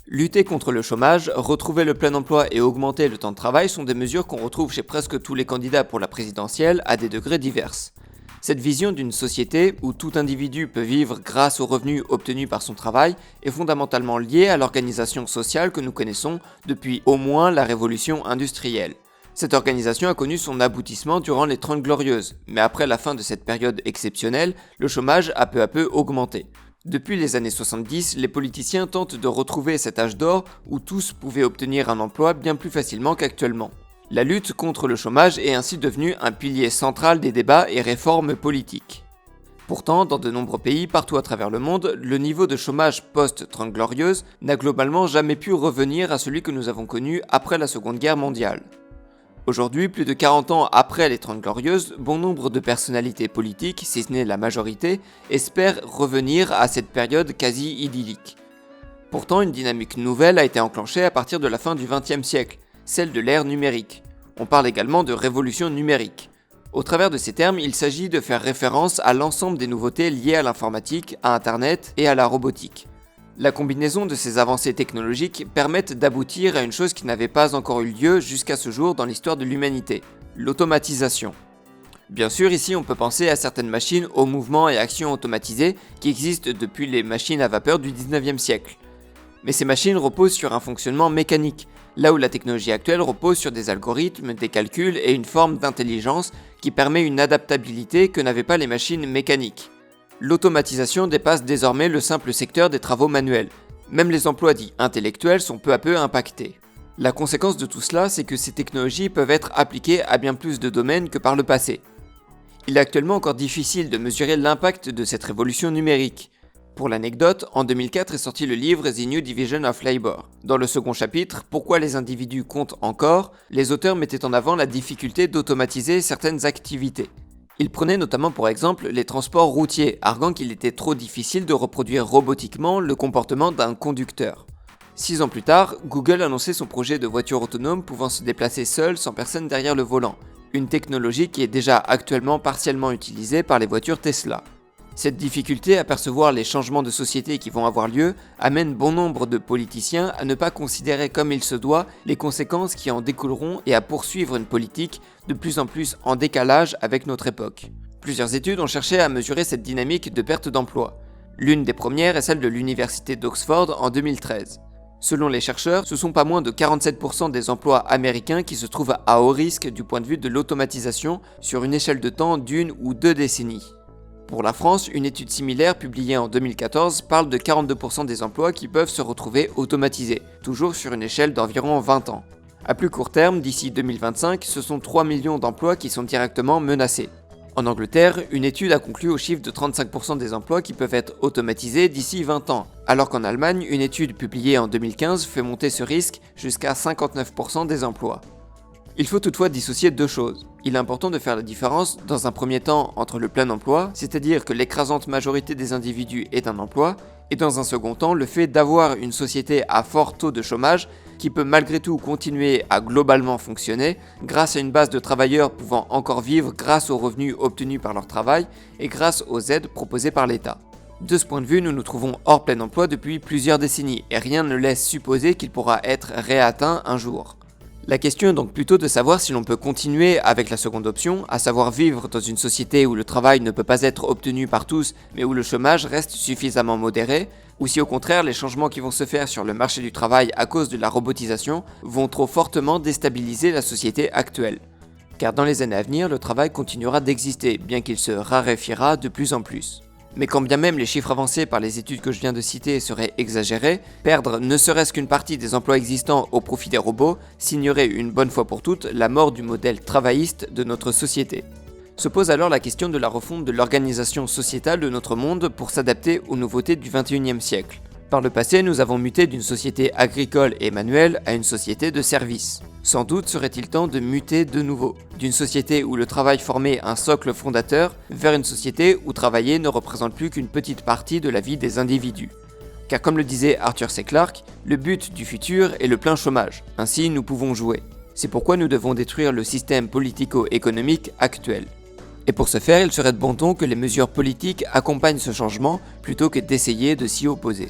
Lutter contre le chômage, retrouver le plein emploi et augmenter le temps de travail sont des mesures qu'on retrouve chez presque tous les candidats pour la présidentielle à des degrés divers. Cette vision d'une société où tout individu peut vivre grâce aux revenus obtenus par son travail est fondamentalement liée à l'organisation sociale que nous connaissons depuis au moins la révolution industrielle. Cette organisation a connu son aboutissement durant les 30 Glorieuses, mais après la fin de cette période exceptionnelle, le chômage a peu à peu augmenté. Depuis les années 70, les politiciens tentent de retrouver cet âge d'or où tous pouvaient obtenir un emploi bien plus facilement qu'actuellement. La lutte contre le chômage est ainsi devenue un pilier central des débats et réformes politiques. Pourtant, dans de nombreux pays partout à travers le monde, le niveau de chômage post-30 Glorieuses n'a globalement jamais pu revenir à celui que nous avons connu après la Seconde Guerre mondiale. Aujourd'hui, plus de 40 ans après les 30 Glorieuses, bon nombre de personnalités politiques, si ce n'est la majorité, espèrent revenir à cette période quasi idyllique. Pourtant, une dynamique nouvelle a été enclenchée à partir de la fin du XXe siècle, celle de l'ère numérique. On parle également de révolution numérique. Au travers de ces termes, il s'agit de faire référence à l'ensemble des nouveautés liées à l'informatique, à Internet et à la robotique. La combinaison de ces avancées technologiques permettent d'aboutir à une chose qui n'avait pas encore eu lieu jusqu'à ce jour dans l'histoire de l'humanité, l'automatisation. Bien sûr, ici on peut penser à certaines machines aux mouvements et actions automatisés qui existent depuis les machines à vapeur du 19e siècle. Mais ces machines reposent sur un fonctionnement mécanique, là où la technologie actuelle repose sur des algorithmes, des calculs et une forme d'intelligence qui permet une adaptabilité que n'avaient pas les machines mécaniques. L'automatisation dépasse désormais le simple secteur des travaux manuels. Même les emplois dits intellectuels sont peu à peu impactés. La conséquence de tout cela, c'est que ces technologies peuvent être appliquées à bien plus de domaines que par le passé. Il est actuellement encore difficile de mesurer l'impact de cette révolution numérique. Pour l'anecdote, en 2004 est sorti le livre The New Division of Labor. Dans le second chapitre, Pourquoi les individus comptent encore, les auteurs mettaient en avant la difficulté d'automatiser certaines activités. Ils prenaient notamment pour exemple les transports routiers, arguant qu'il était trop difficile de reproduire robotiquement le comportement d'un conducteur. 6 ans plus tard, Google annonçait son projet de voiture autonome pouvant se déplacer seule sans personne derrière le volant, une technologie qui est déjà actuellement partiellement utilisée par les voitures Tesla. Cette difficulté à percevoir les changements de société qui vont avoir lieu amène bon nombre de politiciens à ne pas considérer comme il se doit les conséquences qui en découleront et à poursuivre une politique de plus en plus en décalage avec notre époque. Plusieurs études ont cherché à mesurer cette dynamique de perte d'emploi. L'une des premières est celle de l'université d'Oxford en 2013. Selon les chercheurs, ce sont pas moins de 47% des emplois américains qui se trouvent à haut risque du point de vue de l'automatisation sur une échelle de temps d'1 ou 2 décennies. Pour la France, une étude similaire publiée en 2014 parle de 42% des emplois qui peuvent se retrouver automatisés, toujours sur une échelle d'environ 20 ans. À plus court terme, d'ici 2025, ce sont 3 millions d'emplois qui sont directement menacés. En Angleterre, une étude a conclu au chiffre de 35% des emplois qui peuvent être automatisés d'ici 20 ans, alors qu'en Allemagne, une étude publiée en 2015 fait monter ce risque jusqu'à 59% des emplois. Il faut toutefois dissocier deux choses. Il est important de faire la différence, dans un premier temps, entre le plein emploi, c'est-à-dire que l'écrasante majorité des individus ait un emploi, et dans un second temps, le fait d'avoir une société à fort taux de chômage qui peut malgré tout continuer à globalement fonctionner grâce à une base de travailleurs pouvant encore vivre grâce aux revenus obtenus par leur travail et grâce aux aides proposées par l'État. De ce point de vue, nous nous trouvons hors plein emploi depuis plusieurs décennies, et rien ne laisse supposer qu'il pourra être réatteint un jour. La question est donc plutôt de savoir si l'on peut continuer avec la seconde option, à savoir vivre dans une société où le travail ne peut pas être obtenu par tous, mais où le chômage reste suffisamment modéré, ou si au contraire les changements qui vont se faire sur le marché du travail à cause de la robotisation vont trop fortement déstabiliser la société actuelle. Car dans les années à venir, le travail continuera d'exister, bien qu'il se raréfiera de plus en plus. Mais quand bien même les chiffres avancés par les études que je viens de citer seraient exagérés, perdre ne serait-ce qu'une partie des emplois existants au profit des robots signerait une bonne fois pour toutes la mort du modèle travailliste de notre société. Se pose alors la question de la refonte de l'organisation sociétale de notre monde pour s'adapter aux nouveautés du XXIe siècle. Par le passé, nous avons muté d'une société agricole et manuelle à une société de services. Sans doute serait-il temps de muter de nouveau, d'une société où le travail formait un socle fondateur vers une société où travailler ne représente plus qu'une petite partie de la vie des individus. Car comme le disait Arthur C. Clarke, le but du futur est le plein chômage, ainsi nous pouvons jouer. C'est pourquoi nous devons détruire le système politico-économique actuel. Et pour ce faire, il serait de bon ton que les mesures politiques accompagnent ce changement plutôt que d'essayer de s'y opposer.